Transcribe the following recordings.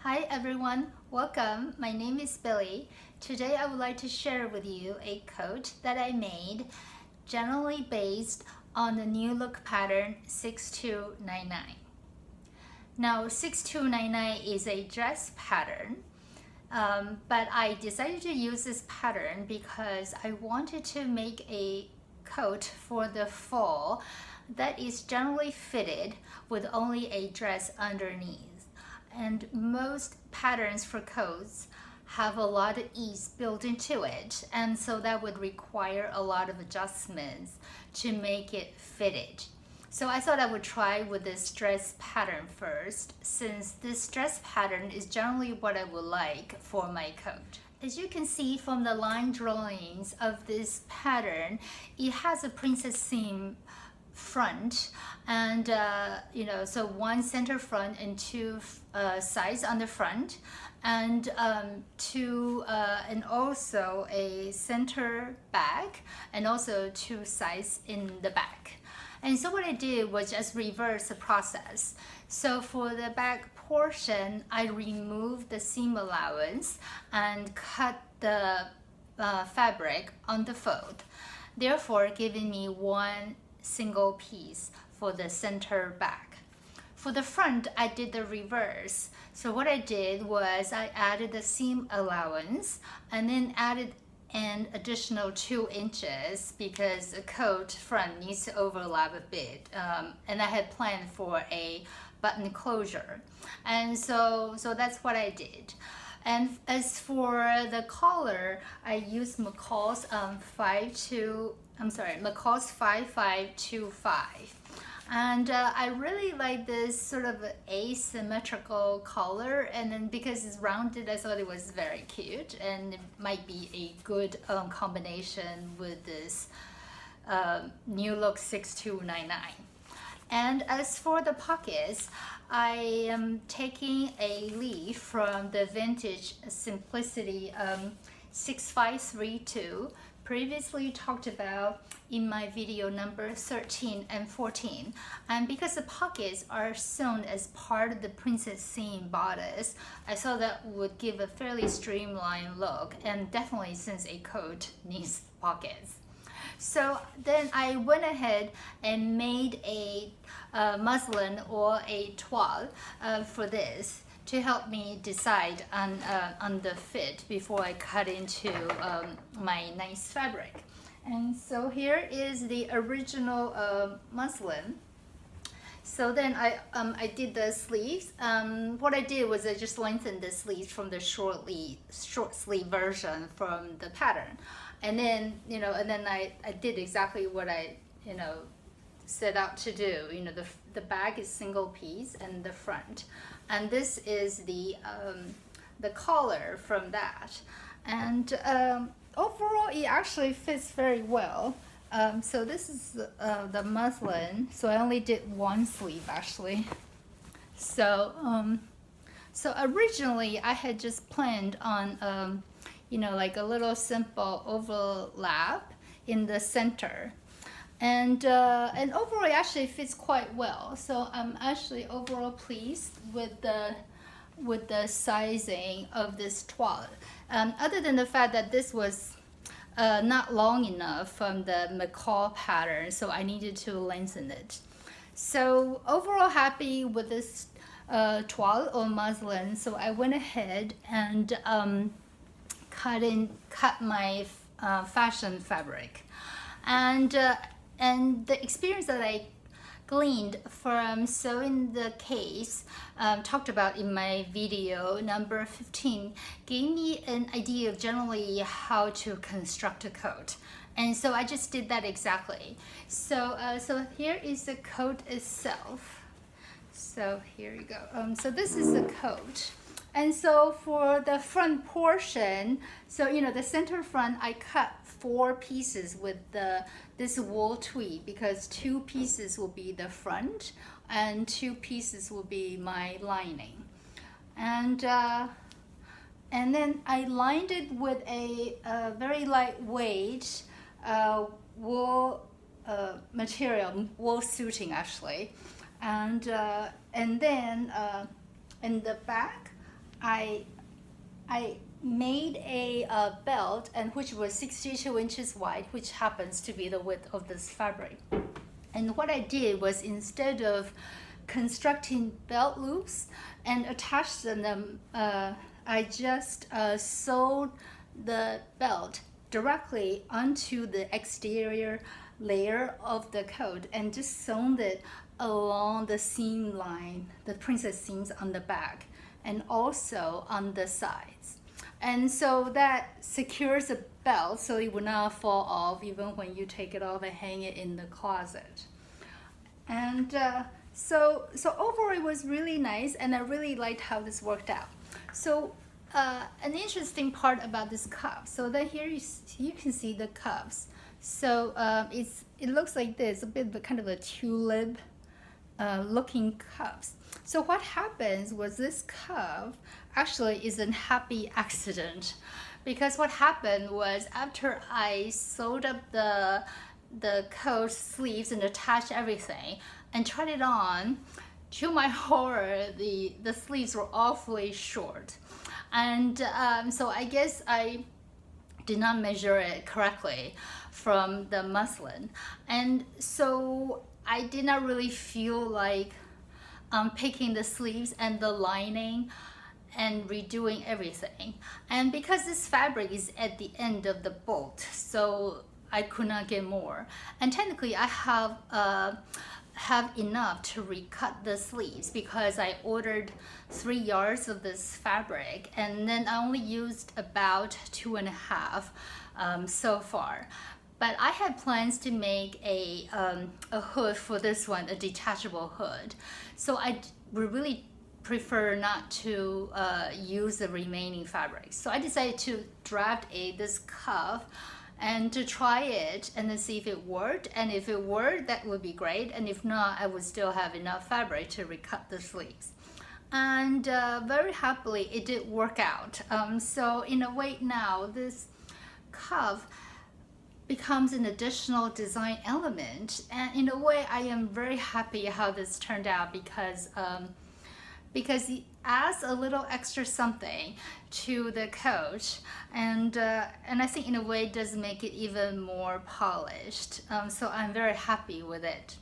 Hi everyone, welcome. My name is Billy. Today I would like to share with you a coat that I made generally based on the new look pattern 6299. Now 6299 is a dress pattern, but I decided to use this pattern because I wanted to make a coat for the fall that is generally fitted with only a dress underneath. And most patterns for coats have a lot of ease built into it, and so that would require a lot of adjustments to make it fitted. So I thought I would try with this dress pattern first, since this dress pattern is generally what I would like for my coat. As you can see from the line drawings of this pattern, it has a princess seam front, and so one center front and two sides on the front, and and also a center back, and also two sides in the back. And so what I did was just reverse the process. So for the back portion, I removed the seam allowance and cut the fabric on the fold, therefore giving me one single piece for the center back. For the front, I did the reverse. So what I did was I added the seam allowance and then added an additional 2 inches because the coat front needs to overlap a bit, and I had planned for a button closure, and so that's what I did. And as for the collar, I used McCall's 5525, and I really like this sort of asymmetrical collar, and then because it's rounded, I thought it was very cute, and it might be a good combination with this new look 6299. And as for the pockets, I am taking a leaf from the Vintage Simplicity 6532, previously talked about in my video number 13 and 14. And because the pockets are sewn as part of the princess seam bodice, I thought that would give a fairly streamlined look, and definitely since a coat needs pockets. So then I went ahead and made a muslin or a toile for this to help me decide on the fit before I cut into my nice fabric. And so here is the original muslin. So then I did the sleeves. What I did was I just lengthened the sleeves from the short sleeve version from the pattern, and then I did exactly what I set out to do. The back is single piece and the front, and this is the collar from that, and overall it actually fits very well. So this is the muslin. So I only did one sleeve actually. So originally I had just planned on like a little simple overlap in the center, and overall it actually fits quite well. So I'm actually overall pleased with the sizing of this toile. Other than the fact that this was not long enough from the McCall pattern, so I needed to lengthen it. So overall happy with this toile or muslin. So I went ahead and cut my fashion fabric, and the experience that I gleaned from sewing the case, talked about in my video number 15, gave me an idea of generally how to construct a coat. And so I just did that exactly. So here is the coat itself. So here you go. So this is the coat. And so for the front portion, so the center front, I cut 4 pieces with this wool tweed, because 2 pieces will be the front and 2 pieces will be my lining. And then I lined it with a very lightweight wool material, wool suiting actually. And then in the back, I made a belt, and which was 62 inches wide, which happens to be the width of this fabric. And what I did was, instead of constructing belt loops and attaching them, I just sewed the belt directly onto the exterior layer of the coat and just sewn it along the seam line, the princess seams on the back and also on the sides. And so that secures the belt so it will not fall off even when you take it off and hang it in the closet. And so overall it was really nice, and I really liked how this worked out. So an interesting part about this cuff, so that here you can see the cuffs. So it looks like this, a bit of kind of a tulip looking cuffs. So what happens was, this cuff actually is a happy accident, because what happened was, after I sewed up the coat sleeves and attached everything and tried it on, to my horror, the sleeves were awfully short. And so I guess I did not measure it correctly from the muslin. And so I did not really feel like picking the sleeves and the lining and redoing everything. And because this fabric is at the end of the bolt, so I could not get more. And technically I have enough to recut the sleeves, because I ordered 3 yards of this fabric, and then I only used about 2.5 so far. But I had plans to make a hood for this one, a detachable hood. So I would really prefer not to use the remaining fabric. So I decided to draft this cuff and to try it and then see if it worked. And if it worked, that would be great. And if not, I would still have enough fabric to recut the sleeves. And very happily, it did work out. So in a way now, this cuff becomes an additional design element. And in a way, I am very happy how this turned out, because it adds a little extra something to the coat, and I think in a way it does make it even more polished. So I'm very happy with it.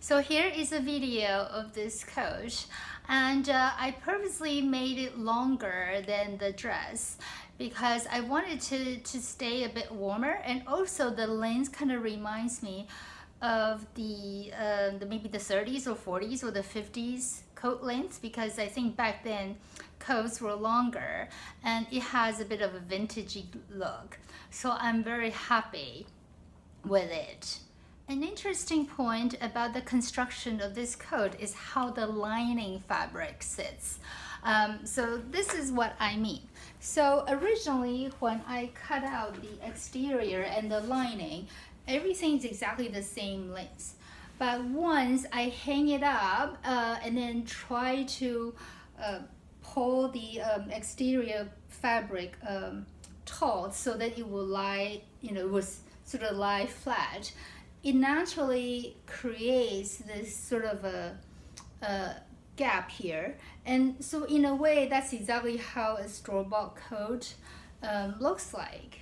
So here is a video of this coat, and I purposely made it longer than the dress because I wanted to stay a bit warmer, and also the length kind of reminds me of the maybe the 30s or 40s or the 50s coat lengths, because I think back then coats were longer and it has a bit of a vintagey look. So I'm very happy with it. An interesting point about the construction of this coat is how the lining fabric sits. So this is what I mean. So originally when I cut out the exterior and the lining, everything is exactly the same length. But once I hang it up and then try to pull the exterior fabric taut so that it will lie, it will sort of lie flat, it naturally creates this sort of a gap here. And so in a way, that's exactly how a store-bought coat looks like.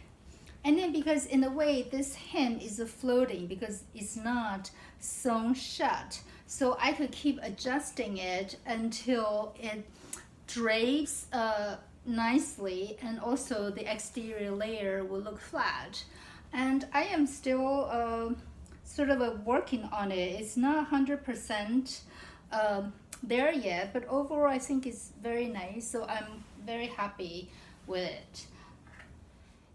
And then because in a way this hem is floating because it's not sewn shut, so I could keep adjusting it until it drapes nicely, and also the exterior layer will look flat. And I am still sort of working on it. It's not 100% there yet, but overall I think it's very nice, so I'm very happy with it.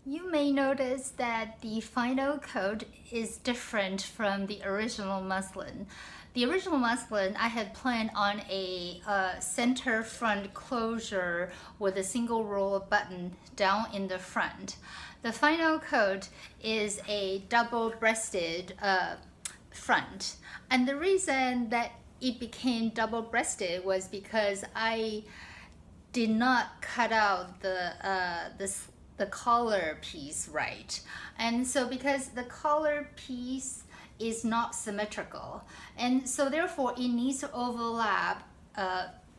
You may notice that the final coat is different from the original muslin. The original muslin, I had planned on a center front closure with a single row of button down in the front. The final coat is a double-breasted front. And the reason that it became double-breasted was because I did not cut out the collar piece right. And so because the collar piece is not symmetrical, and so therefore it needs to overlap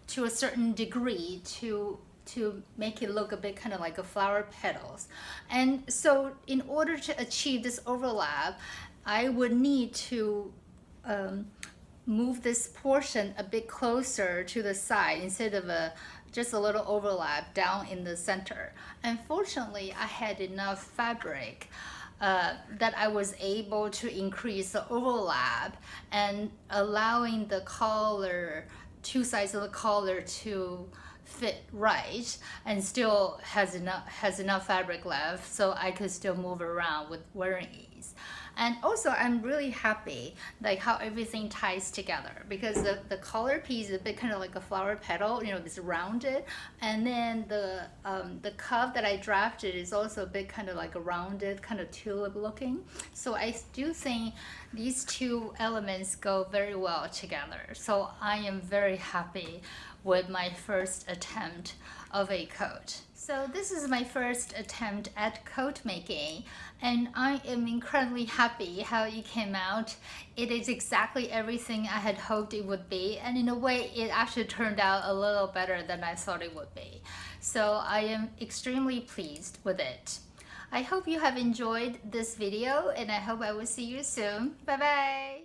to a certain degree to to make it look a bit kind of like a flower petals. And so in order to achieve this overlap, I would need to move this portion a bit closer to the side instead of just a little overlap down in the center. Unfortunately, I had enough fabric that I was able to increase the overlap and allowing the collar, two sides of the collar to fit right, and still has enough fabric left so I could still move around with wearing ease. And also I'm really happy like how everything ties together, because the collar piece is a bit kind of like a flower petal, you know, it's rounded, and then the cuff that I drafted is also a bit kind of like a rounded kind of tulip looking. So I do think these two elements go very well together. So I am very happy with my first attempt of a coat. So this is my first attempt at coat making, and I am incredibly happy how it came out. It is exactly everything I had hoped it would be, and in a way it actually turned out a little better than I thought it would be. So I am extremely pleased with it. I hope you have enjoyed this video, and I hope I will see you soon. Bye bye!